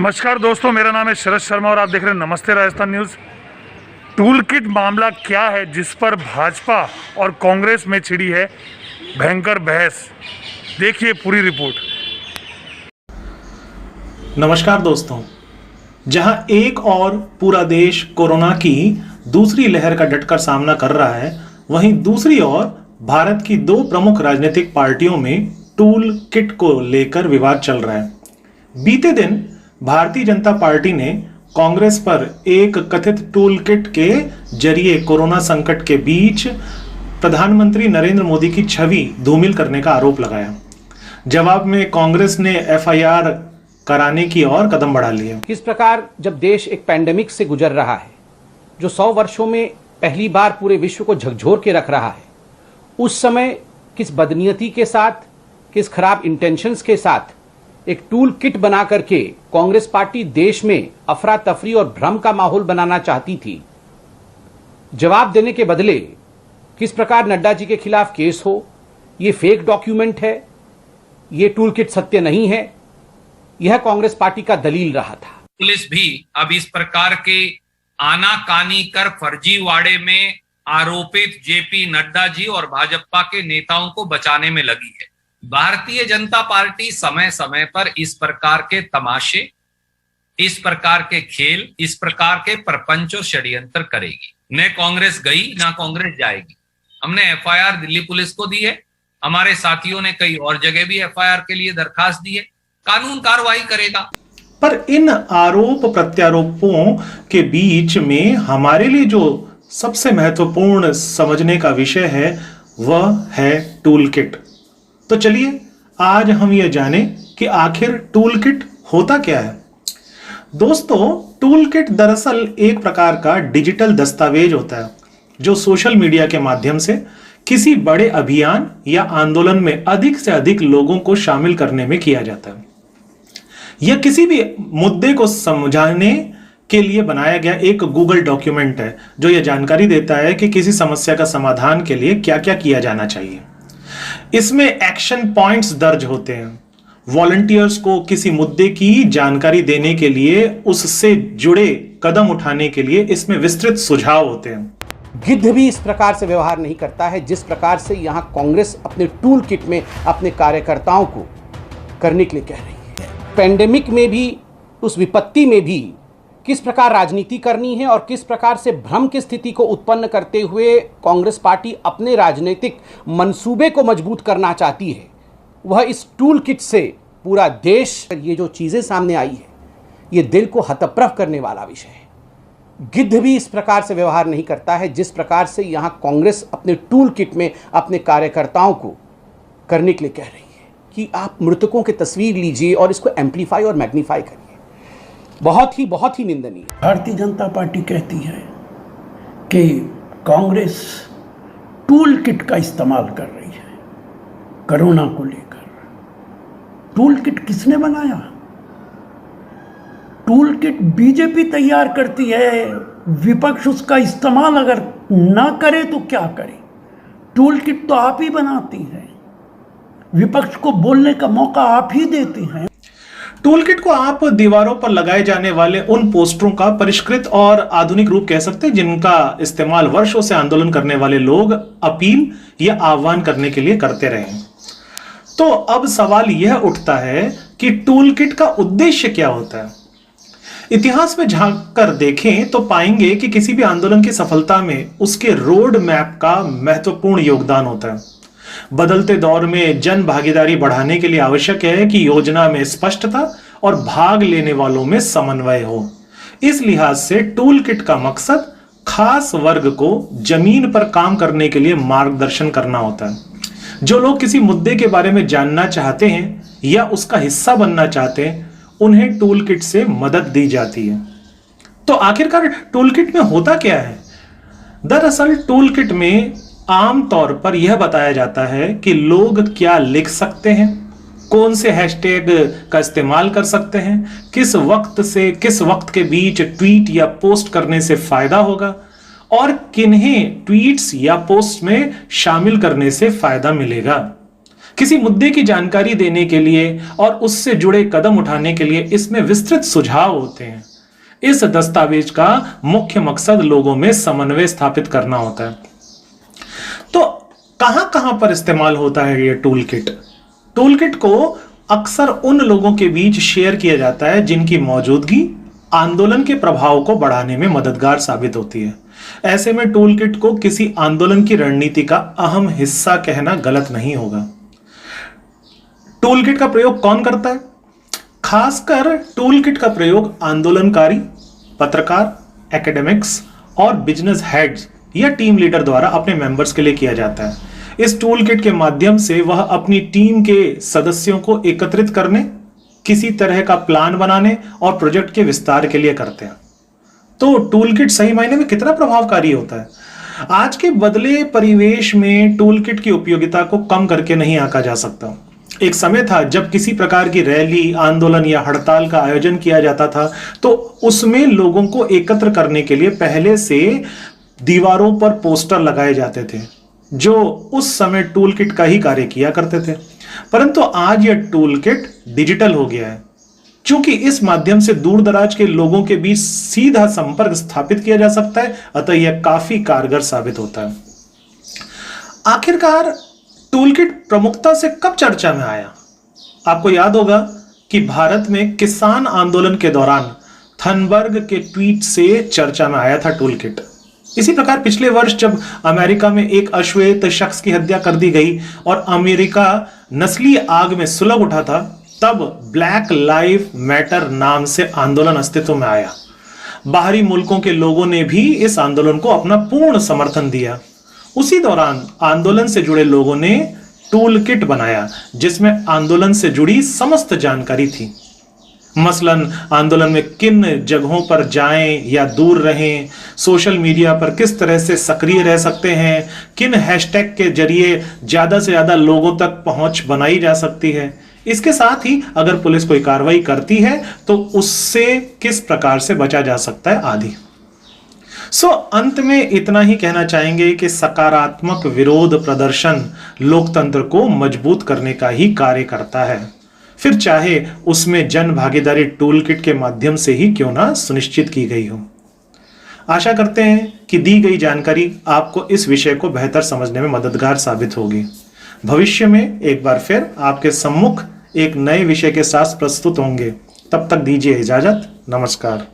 नमस्कार दोस्तों, मेरा नाम है शरद शर्मा और आप देख रहे हैं नमस्ते राजस्थान न्यूज़। टूल किट मामला क्या है जिस पर भाजपा और कांग्रेस में छिड़ी है भयंकर बहस, देखिए पूरी रिपोर्ट। नमस्कार दोस्तों, जहां एक और पूरा देश कोरोना की दूसरी लहर का डटकर सामना कर रहा है, वहीं दूसरी ओर भारत की दो प्रमुख राजनीतिक पार्टियों में टूल किट को लेकर विवाद चल रहा है। बीते दिन भारतीय जनता पार्टी ने कांग्रेस पर एक कथित टूल किट के जरिए कोरोना संकट के बीच प्रधानमंत्री नरेंद्र मोदी की छवि धूमिल करने का आरोप लगाया। जवाब में कांग्रेस ने एफआईआर कराने की ओर कदम बढ़ा लिए। किस प्रकार जब देश एक पैंडेमिक से गुजर रहा है जो 100 वर्षों में पहली बार पूरे विश्व को झकझोर के रख रहा है, उस समय किस बदनीयती के साथ, किस खराब इंटेंशंस के साथ एक टूल किट बना करके कांग्रेस पार्टी देश में अफरा तफरी और भ्रम का माहौल बनाना चाहती थी। जवाब देने के बदले किस प्रकार नड्डा जी के खिलाफ केस हो, ये फेक डॉक्यूमेंट है, ये टूल किट सत्य नहीं है, यह कांग्रेस पार्टी का दलील रहा था। पुलिस भी अब इस प्रकार के आनाकानी कर फर्जीवाड़े में आरोपित जेपी नड्डा जी और भाजपा के नेताओं को बचाने में लगी है। भारतीय जनता पार्टी समय समय पर इस प्रकार के तमाशे, इस प्रकार के खेल, इस प्रकार के प्रपंच और षड्यंत्र करेगी। न कांग्रेस गई न कांग्रेस जाएगी। हमने एफआईआर दिल्ली पुलिस को दी है, हमारे साथियों ने कई और जगह भी एफआईआर के लिए दरखास्त दी है, कानून कार्रवाई करेगा। पर इन आरोप प्रत्यारोपों के बीच में हमारे लिए जो सबसे महत्वपूर्ण समझने का विषय है वह है टूल किट। तो चलिए आज हम ये जाने कि आखिर टूल किट होता क्या है। दोस्तों, टूल किट दरअसल एक प्रकार का डिजिटल दस्तावेज होता है जो सोशल मीडिया के माध्यम से किसी बड़े अभियान या आंदोलन में अधिक से अधिक लोगों को शामिल करने में किया जाता है। यह किसी भी मुद्दे को समझाने के लिए बनाया गया एक गूगल डॉक्यूमेंट है जो यह जानकारी देता है कि किसी समस्या का समाधान के लिए क्या क्या किया जाना चाहिए। इसमें एक्शन पॉइंट्स दर्ज होते हैं। वॉलंटियर्स को किसी मुद्दे की जानकारी देने के लिए, उससे जुड़े कदम उठाने के लिए इसमें विस्तृत सुझाव होते हैं। गिद्ध भी इस प्रकार से व्यवहार नहीं करता है जिस प्रकार से यहां कांग्रेस अपने टूल किट में अपने कार्यकर्ताओं को करने के लिए कह रही है। पैंडेमिक में भी, उस विपत्ति में भी किस प्रकार राजनीति करनी है और किस प्रकार से भ्रम की स्थिति को उत्पन्न करते हुए कांग्रेस पार्टी अपने राजनीतिक मंसूबे को मजबूत करना चाहती है, वह इस टूल किट से पूरा देश, ये जो चीज़ें सामने आई है, ये दिल को हतप्रभ करने वाला विषय है। गिद्ध भी इस प्रकार से व्यवहार नहीं करता है जिस प्रकार से यहाँ कांग्रेस अपने टूल किट में अपने कार्यकर्ताओं को करने के लिए कह रही है कि आप मृतकों की तस्वीर लीजिए और इसको एम्पलीफाई और मैग्नीफाई करिए। बहुत ही निंदनीय। भारतीय जनता पार्टी कहती है कि कांग्रेस टूल किट का इस्तेमाल कर रही है कोरोना को लेकर। टूल किट किसने बनाया? टूल किट बीजेपी तैयार करती है, विपक्ष उसका इस्तेमाल अगर ना करे तो क्या करे? टूल किट तो आप ही बनाती हैं, विपक्ष को बोलने का मौका आप ही देती हैं। टूल किट को आप दीवारों पर लगाए जाने वाले उन पोस्टरों का परिष्कृत और आधुनिक रूप कह सकते हैं जिनका इस्तेमाल वर्षों से आंदोलन करने वाले लोग अपील या आह्वान करने के लिए करते रहे हैं। तो अब सवाल यह उठता है कि टूल किट का उद्देश्य क्या होता है। इतिहास में झांक कर देखें तो पाएंगे कि किसी भी आंदोलन की सफलता में उसके रोड मैप का महत्वपूर्ण योगदान होता है। बदलते दौर में जन भागीदारी बढ़ाने के लिए आवश्यक है कि योजना में स्पष्टता और भाग लेने वालों में समन्वय हो। इस लिहाज से टूल किट का मकसद खास वर्ग को जमीन पर काम करने के लिए मार्गदर्शन करना होता है। जो लोग किसी मुद्दे के बारे में जानना चाहते हैं या उसका हिस्सा बनना चाहते हैं, उन्हें टूल किट से मदद दी जाती है। तो आखिरकार टूल किट में होता क्या है? दरअसल टूल किट में आम तौर पर यह बताया जाता है कि लोग क्या लिख सकते हैं, कौन से हैशटैग का इस्तेमाल कर सकते हैं, किस वक्त से किस वक्त के बीच ट्वीट या पोस्ट करने से फायदा होगा और किन्हें ट्वीट्स या पोस्ट में शामिल करने से फायदा मिलेगा। किसी मुद्दे की जानकारी देने के लिए और उससे जुड़े कदम उठाने के लिए इसमें विस्तृत सुझाव होते हैं। इस दस्तावेज का मुख्य मकसद लोगों में समन्वय स्थापित करना होता है। तो कहां कहां पर इस्तेमाल होता है ये टूल किट? टूल किट को अक्सर उन लोगों के बीच शेयर किया जाता है जिनकी मौजूदगी आंदोलन के प्रभाव को बढ़ाने में मददगार साबित होती है। ऐसे में टूल किट को किसी आंदोलन की रणनीति का अहम हिस्सा कहना गलत नहीं होगा। टूल किट का प्रयोग कौन करता है? खासकर टूल किट का प्रयोग आंदोलनकारी, पत्रकार, एकेडमिक्स और बिजनेस हेड्स या टीम लीडर द्वारा अपने मेंबर्स के लिए किया जाता है। इस टूल किट के माध्यम से वह अपनी टीम के सदस्यों को एकत्रित करने, किसी तरह का प्लान बनाने और प्रोजेक्ट के विस्तार के लिए करते हैं। तो टूल किट सही मायने में कितना प्रभावकारी होता है? आज के बदले परिवेश में टूल किट की उपयोगिता को कम करके नहीं आंका जा सकता। एक समय था जब किसी प्रकार की रैली, आंदोलन या हड़ताल का आयोजन किया जाता था तो उसमें लोगों को एकत्र करने के लिए पहले से दीवारों पर पोस्टर लगाए जाते थे जो उस समय टूल किट का ही कार्य किया करते थे। परंतु आज यह टूल किट डिजिटल हो गया है। चूंकि इस माध्यम से दूर दराज के लोगों के बीच सीधा संपर्क स्थापित किया जा सकता है, अतः यह काफी कारगर साबित होता है। आखिरकार टूल किट प्रमुखता से कब चर्चा में आया? आपको याद होगा कि भारत में किसान आंदोलन के दौरान थनबर्ग के ट्वीट से चर्चा में आया था टूल किट। इसी प्रकार पिछले वर्ष जब अमेरिका में एक अश्वेत शख्स की हत्या कर दी गई और अमेरिका नस्ली आग में सुलग उठा था, तब ब्लैक लाइव मैटर नाम से आंदोलन अस्तित्व में आया। बाहरी मुल्कों के लोगों ने भी इस आंदोलन को अपना पूर्ण समर्थन दिया। उसी दौरान आंदोलन से जुड़े लोगों ने टूल किट बनाया जिसमें आंदोलन से जुड़ी समस्त जानकारी थी। मसलन आंदोलन में किन जगहों पर जाएं या दूर रहें, सोशल मीडिया पर किस तरह से सक्रिय रह सकते हैं, किन हैशटैग के जरिए ज्यादा से ज्यादा लोगों तक पहुंच बनाई जा सकती है, इसके साथ ही अगर पुलिस कोई कार्रवाई करती है तो उससे किस प्रकार से बचा जा सकता है आदि। अंत में इतना ही कहना चाहेंगे कि सकारात्मक विरोध प्रदर्शन लोकतंत्र को मजबूत करने का ही कार्य करता है, फिर चाहे उसमें जन भागीदारी टूल किट के माध्यम से ही क्यों ना सुनिश्चित की गई हो। आशा करते हैं कि दी गई जानकारी आपको इस विषय को बेहतर समझने में मददगार साबित होगी। भविष्य में एक बार फिर आपके सम्मुख एक नए विषय के साथ प्रस्तुत होंगे। तब तक दीजिए इजाजत। नमस्कार।